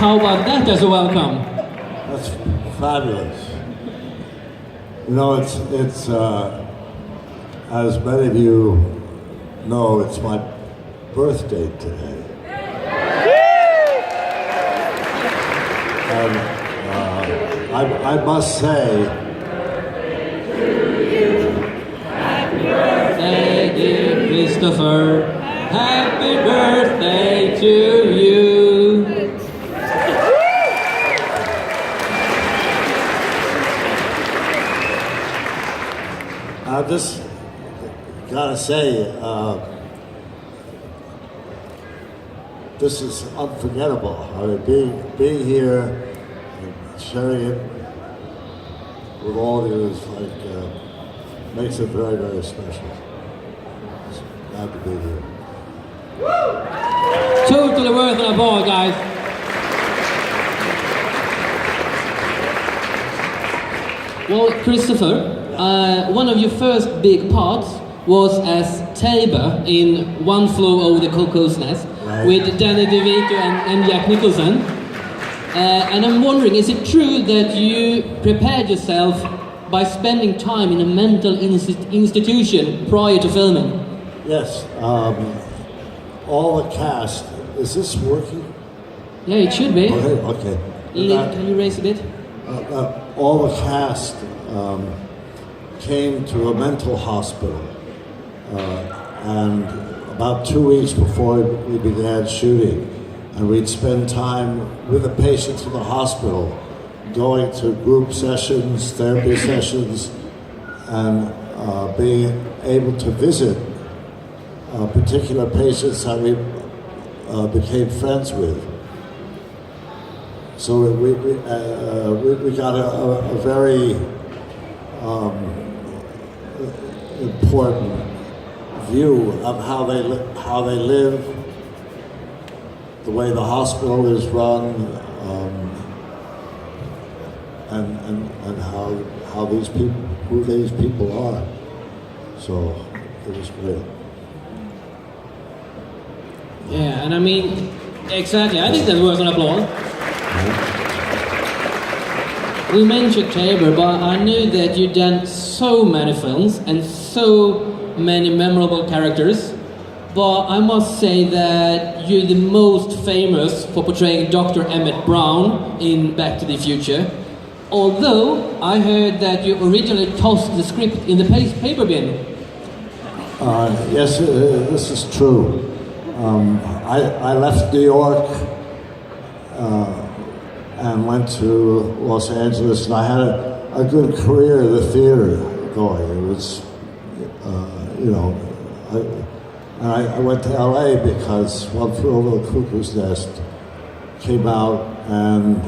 How about that as a welcome? That's fabulous. You know, it's as many of you know, it's my birthday today. And I must say, Happy birthday, dear Christopher. Happy birthday to you. I just gotta say, this is unforgettable. I mean, being here and sharing it with all of you is like, makes it very, very special. Just glad to be here. Totally worth an applause, guys. Well, Christopher, one of your first big parts was as Tabor in One Flew Over the Cuckoo's Nest, right, with Danny DeVito and Jack Nicholson. And I'm wondering, is it true that you prepared yourself by spending time in a mental institution prior to filming? Yes. All the cast. Is this working? Yeah, it should be. Okay. Can you raise a bit? All the cast came to a mental hospital, and about 2 weeks before we began shooting, and we'd spend time with the patients in the hospital, going to group sessions, therapy sessions, and being able to visit particular patients that we became friends with. So we got a very important view of how they live, the way the hospital is run, and how these people, who these people are. So it was great. Yeah, and I mean, exactly. I think that was an applause. We mentioned Tabor, but I knew that you'd done so many films and so many memorable characters. But I must say that you're the most famous for portraying Dr. Emmett Brown in Back to the Future. Although I heard that you originally tossed the script in the paper bin. Yes, this is true. I left New York and went to Los Angeles, and I had a good career in the theater going. It was, I went to LA because One Flew Over the Cuckoo's Nest came out, and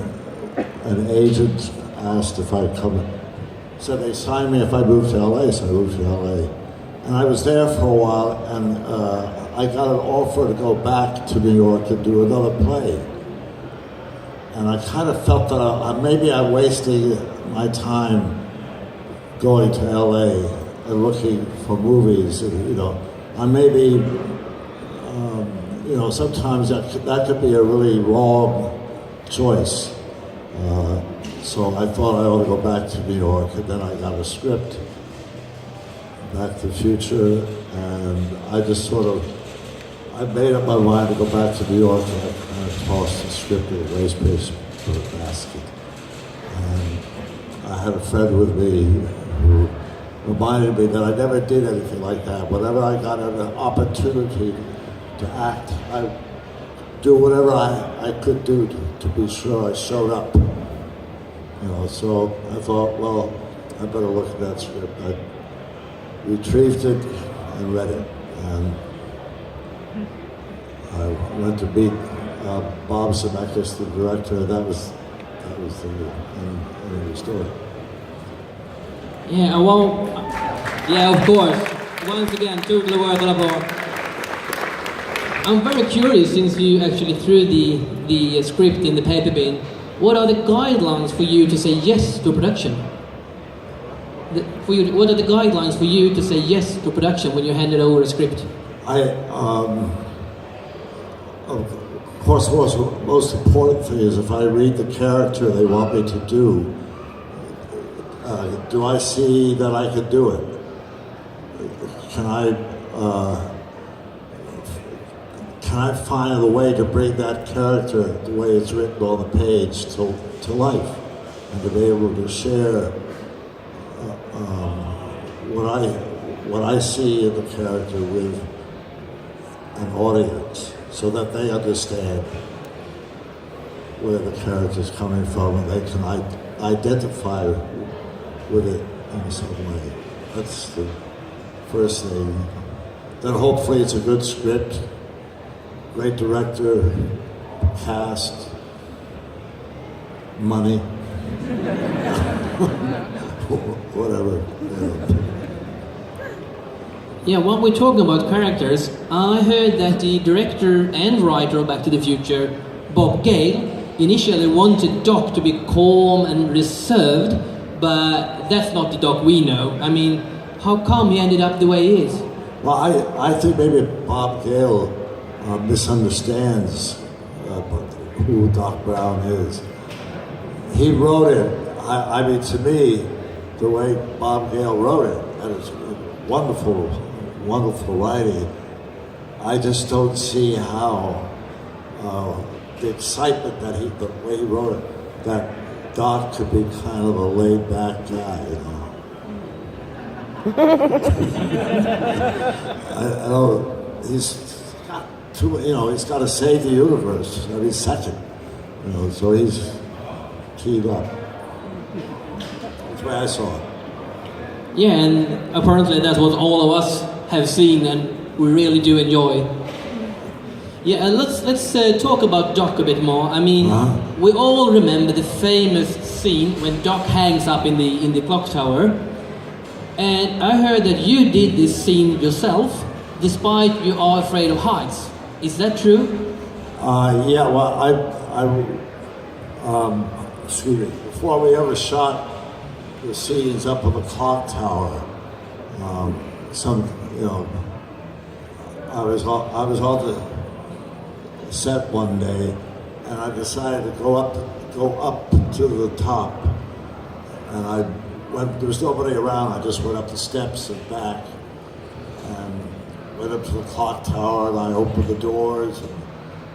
an agent asked if I'd come. So they signed me if I moved to LA, so I moved to LA. And I was there for a while, and I got an offer to go back to New York and do another play. And I kind of felt that maybe I'm wasting my time going to LA and looking for movies, and, I maybe, sometimes that could be a really wrong choice. So I thought I ought to go back to New York, and then I got a script, Back to the Future, and I just I made up my mind to go back to New York, and I kind of tossed the script in a waste paper basket. And I had a friend with me who reminded me that I never did anything like that. Whenever I got an opportunity to act, I'd do whatever I could do to be sure I showed up. So I thought, well, I better look at that script. I retrieved it and read it. And I went to meet Bob Zemeckis, the director. That was the end of the story. Yeah, well, yeah, of course. Once again, totally worth an applause. I'm very curious, since you actually threw the script in the paper bin. What are the guidelines for you to say yes to production? What are the guidelines for you to say yes to production when you handed over a script? Of Of course, the most important thing is if I read the character they want me to do I see that I could do it? Can I find a way to bring that character, the way it's written on the page, to life, and to be able to share what I see in the character with an audience, so that they understand where the character's coming from and they can identify with it in some way. That's the first thing. Then hopefully it's a good script, great director, cast, money, whatever. Yeah, while we're talking about characters, I heard that the director and writer of Back to the Future, Bob Gale, initially wanted Doc to be calm and reserved, but that's not the Doc we know. I mean, how come he ended up the way he is? Well, I think maybe Bob Gale misunderstands who Doc Brown is. He wrote it, I mean, to me, the way Bob Gale wrote it, and it's wonderful writing, I just don't see how the excitement the way he wrote it, that Doc could be kind of a laid-back guy, you know. I know he's got he's got to save the universe every second, you know, so he's keyed up. That's the way I saw it. Yeah, and apparently that's what all of us have seen and we really do enjoy. Yeah, and let's talk about Doc a bit more. I mean, we all remember the famous scene when Doc hangs up in the clock tower. And I heard that you did this scene yourself, despite you are afraid of heights. Is that true? Yeah, well, excuse me, before we ever shot the scenes up on the clock tower, I was on the set one day, and I decided to go up to the top, and when there was nobody around, I just went up the steps and back, and went up to the clock tower, and I opened the doors and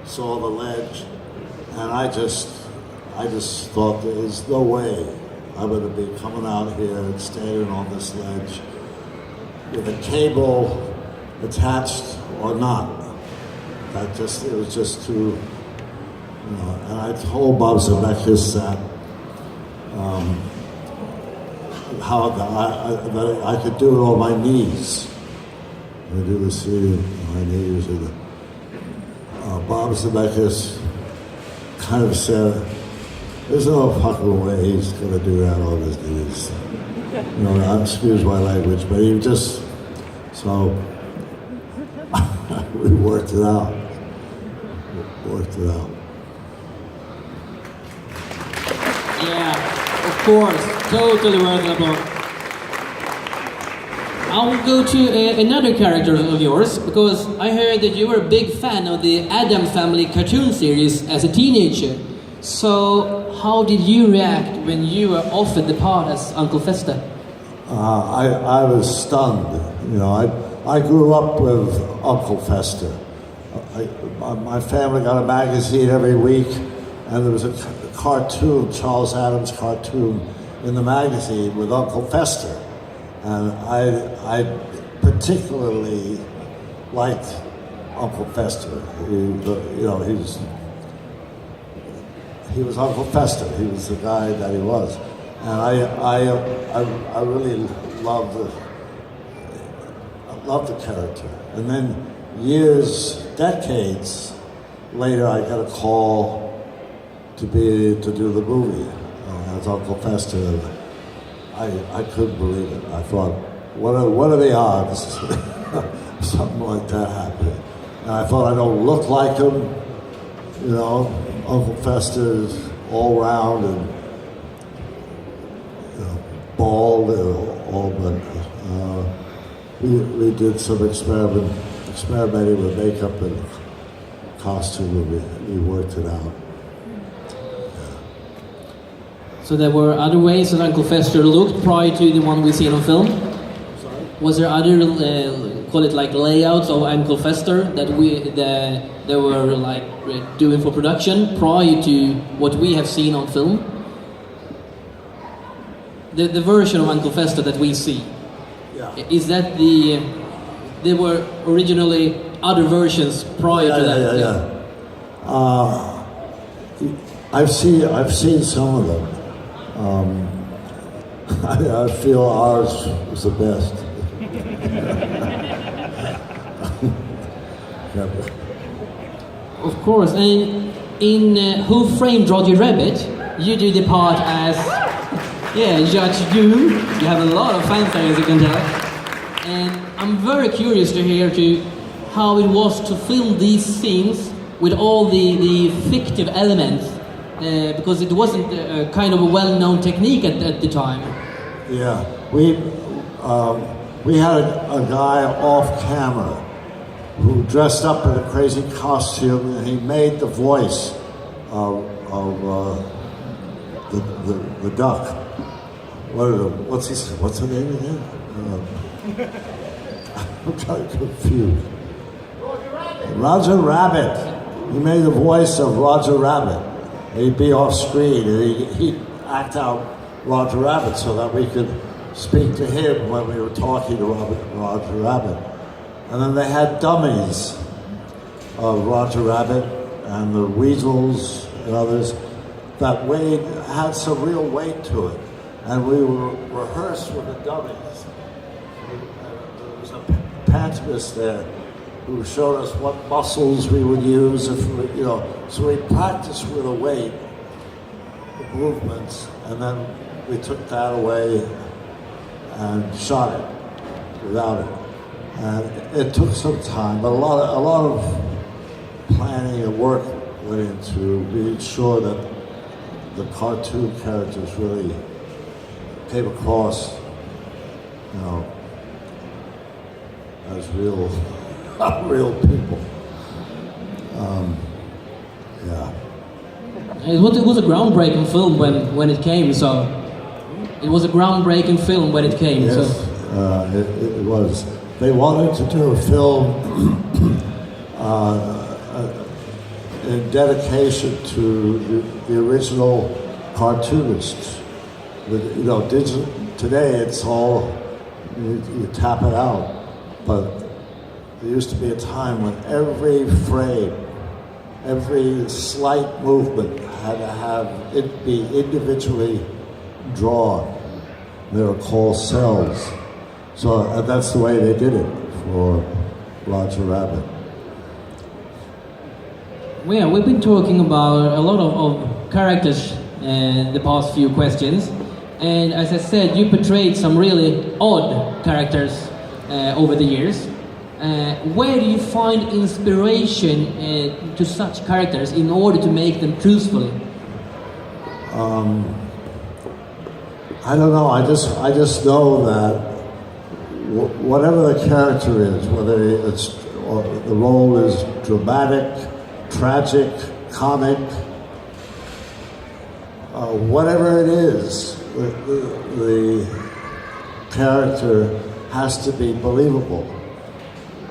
saw the ledge, and I just thought there's no way I'm going to be coming out here and standing on this ledge with a cable attached or not. It was just too, you know. And I told Bob Zemeckis that how that I could do it on my knees. I do the scene on my knees. And Bob Zemeckis kind of said, "There's no fucking way he's going to do that on his knees." You know, excuse my language, but he just, so we worked it out. Yeah, of course, totally worth an applause. I'll go to another character of yours, because I heard that you were a big fan of the Addams Family cartoon series as a teenager. So, how did you react when you were offered the part as Uncle Fester? I was stunned. You know, I grew up with Uncle Fester. My family got a magazine every week, and there was a cartoon, Charles Addams cartoon, in the magazine with Uncle Fester. And I particularly liked Uncle Fester. He was Uncle Fester. He was the guy that he was. And I really loved the character. And then decades later, I got a call to do the movie as Uncle Fester. I couldn't believe it. I thought, what are the odds something like that happening? And I thought, I don't look like him, you know. Uncle Fester is all round and, you know, bald and all, but we did some experimenting with makeup and costume. we worked it out. So there were other ways that Uncle Fester looked prior to the one we see on film? Sorry? Was there other, call it like layouts of Uncle Fester that they were like doing for production prior to what we have seen on film? The version of Uncle Fester that we see, Yeah. is that there were originally other versions prior to that? I've seen some of them. I feel ours was the best. Of course, and in Who Framed Roger Rabbit, you do the part as, Judge Doom. You have a lot of fanfare, as you can tell. And I'm very curious to hear how it was to film these scenes with all the fictive elements, because it wasn't kind of a well-known technique at the time. Yeah, we had a guy off camera who dressed up in a crazy costume, and he made the voice of the duck. What's her name again? I'm kind of confused. Roger Rabbit. He made the voice of Roger Rabbit. He'd be off screen, and he'd act out Roger Rabbit so that we could speak to him when we were talking to Roger Rabbit. And then they had dummies of Roger Rabbit and the weasels and others that had some real weight to it. And we would rehearse with the dummies. There was a pantomist there who showed us what muscles we would use so we practiced with a weight, the movements, and then we took that away and shot it without it. And it took some time, but a lot of planning and work went into being sure that the cartoon characters really came across, as real people. It was a groundbreaking film when it came. So it was a groundbreaking film when it came. Yes, so. It was. They wanted to do a film in dedication to the original cartoonists. Today it's all, you tap it out. But there used to be a time when every frame, every slight movement had to have it be individually drawn. They were called cells. So that's the way they did it for Roger Rabbit. Well, we've been talking about a lot of characters the past few questions. And as I said, you portrayed some really odd characters over the years. Where do you find inspiration to such characters in order to make them truthfully? I don't know. I just know that whatever the character is, whether the role is dramatic, tragic, comic, whatever it is, the character has to be believable.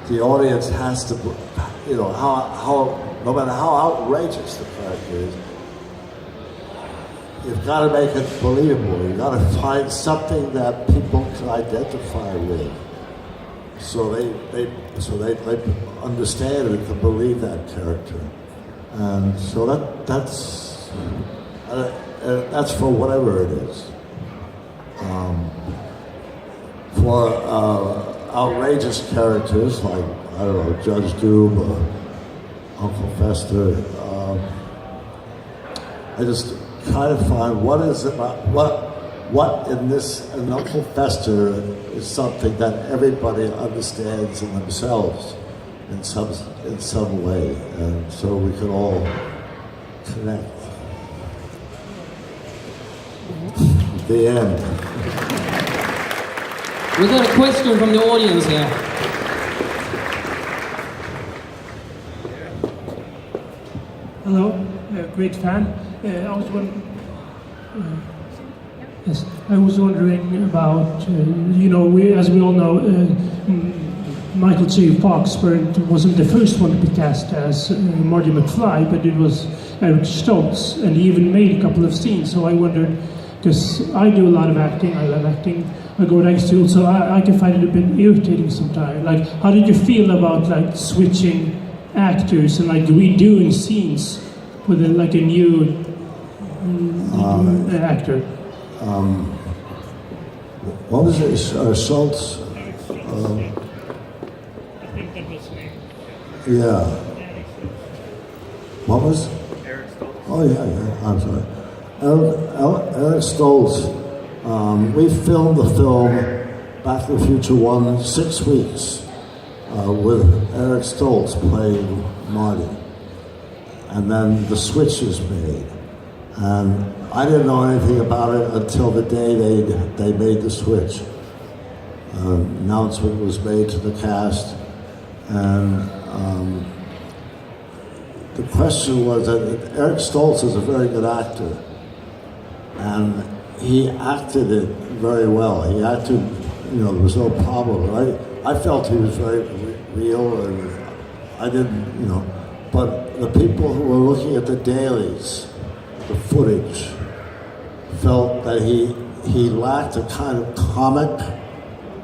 The audience has to, no matter how outrageous the character is, you've got to make it believable. You've got to find something that people can identify with, so they understand and can believe that character. And so that's for whatever it is. For outrageous characters like, I don't know, Judge Doom or Uncle Fester, I just try to find what in Uncle Fester is something that everybody understands in themselves in some way, and so we can all connect. The end. We got a question from the audience here. Hello, great fan. Yes, I was wondering about, as we all know, Michael J. Fox wasn't the first one to be cast as Marty McFly, but it was Eric Stoltz, and he even made a couple of scenes. So I wondered, because I do a lot of acting, I love acting, I go to school, so I can find it a bit irritating sometimes. Like, how did you feel about like switching actors and like redoing scenes with a new actor? What was it? Schultz? I think that was me. Yeah. What was? Eric Stoltz. Oh yeah. I'm sorry. Eric Stoltz. We filmed the film Back to the Future 1 6 weeks with Eric Stoltz playing Marty, and then the switch is made. And I didn't know anything about it until the day they made the switch. Announcement was made to the cast, and the question was that Eric Stoltz is a very good actor, and he acted it very well. He acted, there was no problem. I felt he was very real, and I didn't, but the people who were looking at the dailies, the footage, felt that he lacked a kind of comic,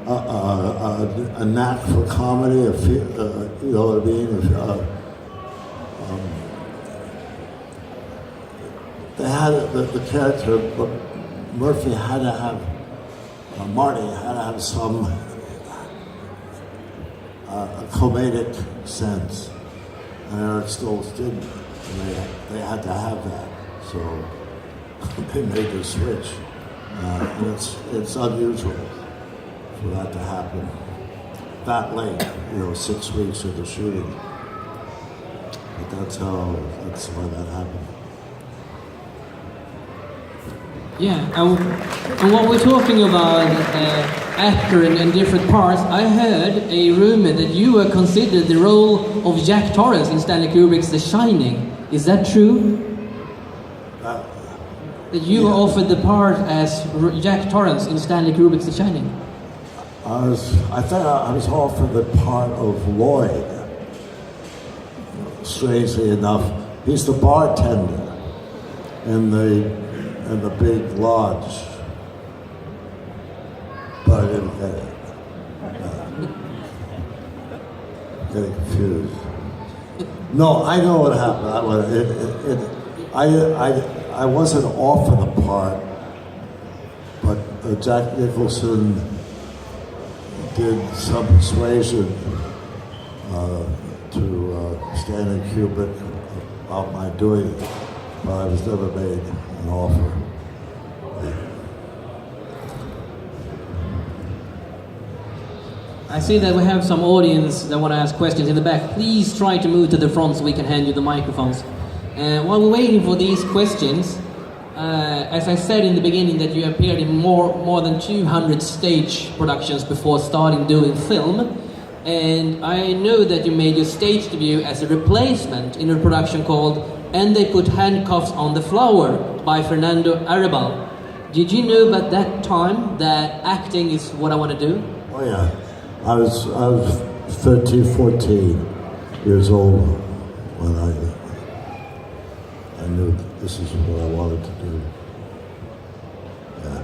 a knack for comedy, you know what I mean? They had the character, but Murphy had to have, Marty had to have some a comedic sense, and Eric Stoltz didn't. And they had to have that. So they made the switch, and it's unusual for that to happen that late, 6 weeks of the shooting. But that's why that happened. Yeah, and what we're talking about, actor in different parts, I heard a rumor that you were considered the role of Jack Torrance in Stanley Kubrick's The Shining. Is that true? That you were offered the part as Jack Torrance in Stanley Kubrick's The Shining? I thought I was offered the part of Lloyd. Strangely enough, he's the bartender in the big lodge, but I didn't get it. Getting confused. No, I know what happened. I wasn't offered the part, but Jack Nicholson did some persuasion to Stanley Kubrick about my doing it, but I was never made an offer. I see that we have some audience that want to ask questions in the back. Please try to move to the front so we can hand you the microphones. While we're waiting for these questions, as I said in the beginning that you appeared in more than 200 stage productions before starting doing film, and I know that you made your stage debut as a replacement in a production called And They Put Handcuffs on the Flower by Fernando Arrabal. Did you know at that time that acting is what I want to do? Oh yeah, I was 13, 14 years old when I knew this is what I wanted to do. Yeah.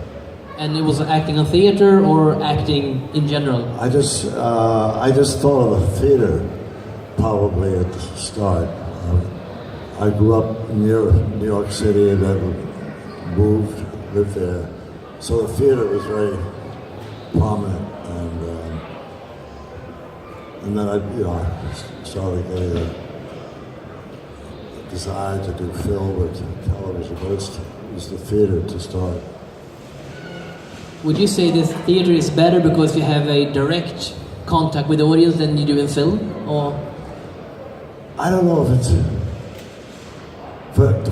And it was acting on theater or acting in general? I just thought of the theater probably at the start. I grew up near New York City and then lived there. So the theater was very prominent, and then I started getting a desire to do film or television, but it was the theater to start. Would you say this theater is better because you have a direct contact with the audience than you do in film, or? I don't know if it's,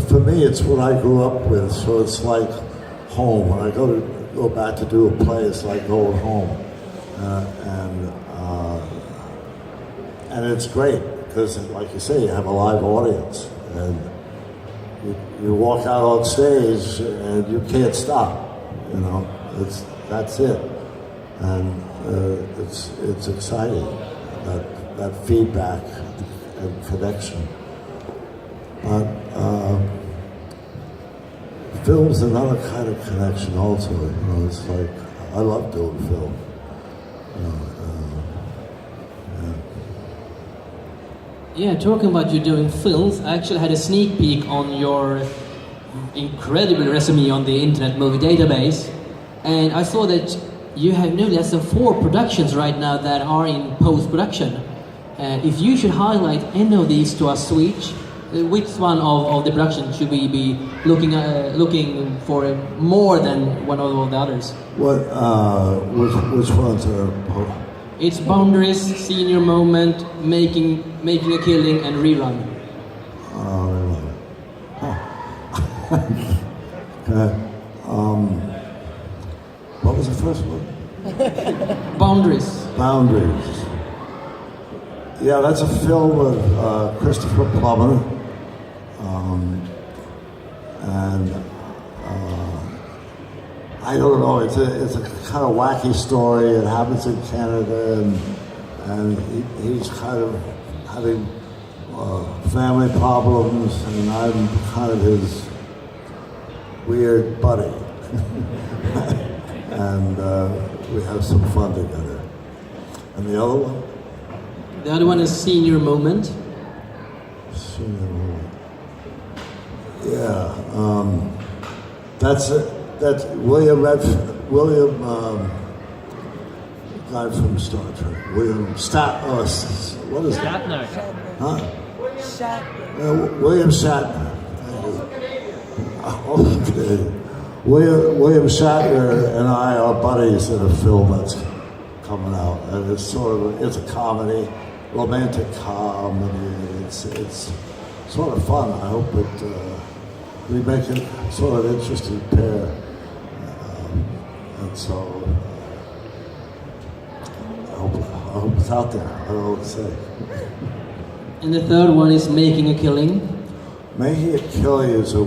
for me it's what I grew up with, so it's like home. When I go back to do a play, it's like going home, and it's great because, like you say, you have a live audience, and you walk out on stage and you can't stop. You know, that's it, and it's exciting that feedback and connection. But film's another kind of connection also. You know, it's like I love doing film. You know, Yeah, talking about you doing films, I actually had a sneak peek on your incredible resume on the Internet Movie Database, and I saw that you have no less than 4 productions right now that are in post-production. If you should highlight any of these to us, which one of the production should we be looking for more than one of the others? Which ones are? It's Boundaries, Senior Moment, Making a Killing, and Rerun. Okay. What was the first one? Boundaries. Boundaries. Yeah, that's a film with Christopher Plummer, and I don't know. It's a kind of wacky story. It happens in Canada, and he's kind of having family problems, and I'm kind of his weird buddy, and we have some fun together. And the other one? The other one is Senior Moment. Senior Moment. Yeah, that's William guy from Star Trek. William what is it? Shatner. Huh? Shatner. William Shatner. Okay. William Shatner and I are buddies in a film that's coming out, and it's a comedy, romantic comedy. It's sort of fun. I hope we make it sort of interesting pair, and so I hope it's out there. I don't know what to say. And the third one is Making a Killing. Making a Killing is a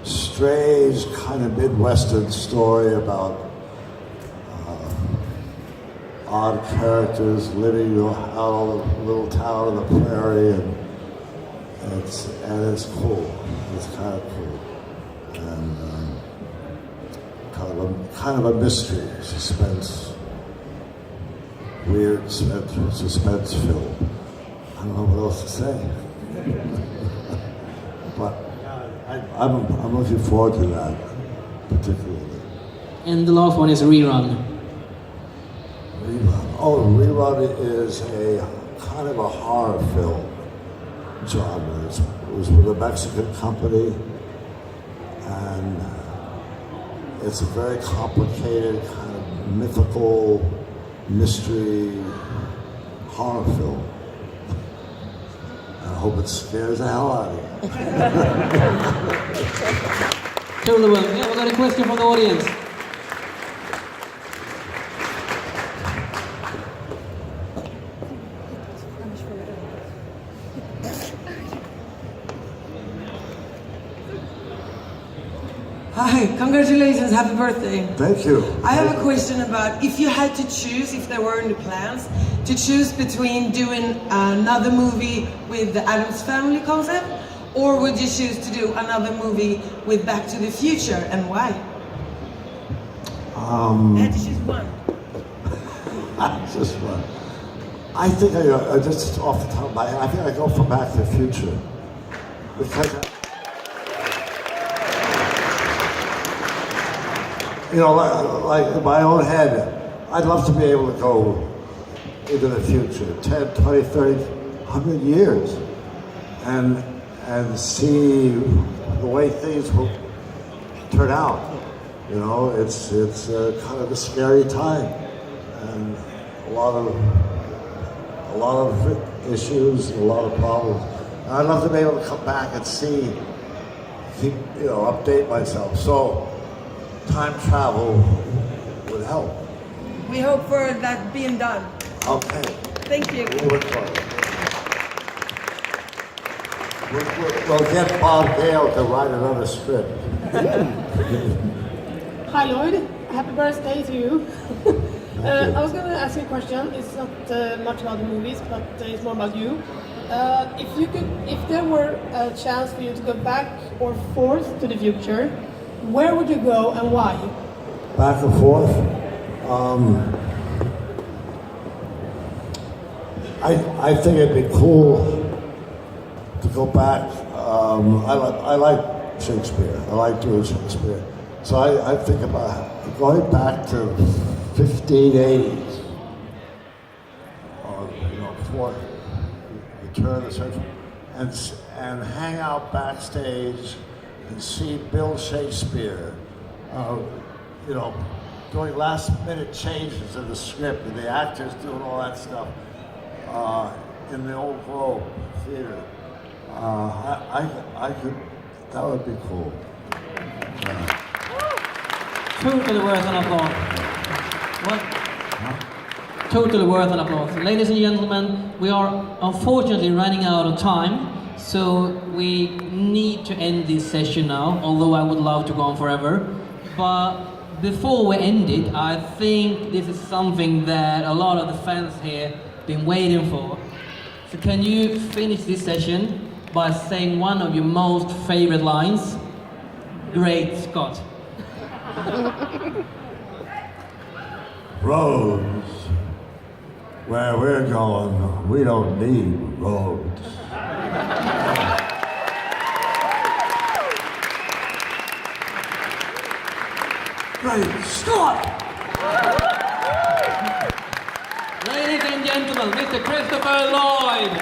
strange kind of Midwestern story about odd characters living out of a little town on the prairie, and it's cool. It's kind of cool, and kind of a mystery, suspense, weird suspense film. I don't know what else to say, but I'm looking forward to that particularly. And the last one is Rerun. Rerun is a kind of a horror film genre. It was with a Mexican company, and it's a very complicated kind of mythical mystery horror film. I hope it scares the hell out of you. Totally well. Yeah, we got a question from the audience. Hi, congratulations, happy birthday. Thank you. I have a question about if you had to choose, if there were any plans, to choose between doing another movie with the Addams Family concept, or would you choose to do another movie with Back to the Future, and why? I had to choose one. Just one. I think I just off the top of my head, I think I go for Back to the Future. Because you know, like in my own head, I'd love to be able to go into the future, 10, 20, 30, 100 years, and see the way things will turn out. You know, it's kind of a scary time, and a lot of issues, a lot of problems. And I'd love to be able to come back and update myself. So time travel would help. We hope for that being done. Okay. Thank you. We'll look for it. We'll get Bob Gale to write another script. Hi Lloyd, happy birthday to you. I was going to ask you a question. It's not much about the movies, but it's more about you. If there were a chance for you to go back or forth to the future, where would you go and why? Back and forth. I think it'd be cool to go back. I like Shakespeare. I like doing Shakespeare. So I think about going back to 1580s, or before the turn of the century, and hang out backstage and see Bill Shakespeare, doing last-minute changes in the script, and the actors doing all that stuff in the old Globe Theater. I could. That would be cool. Totally worth an applause. What? Totally worth an applause. Ladies and gentlemen, we are unfortunately running out of time, so we need to end this session now, although I would love to go on forever. But before we end it, I think this is something that a lot of the fans here have been waiting for. So can you finish this session by saying one of your most favorite lines? Great Scott. Roads. Where we're going, we don't need roads. Great Scott! Ladies and gentlemen, Mr. Christopher Lloyd!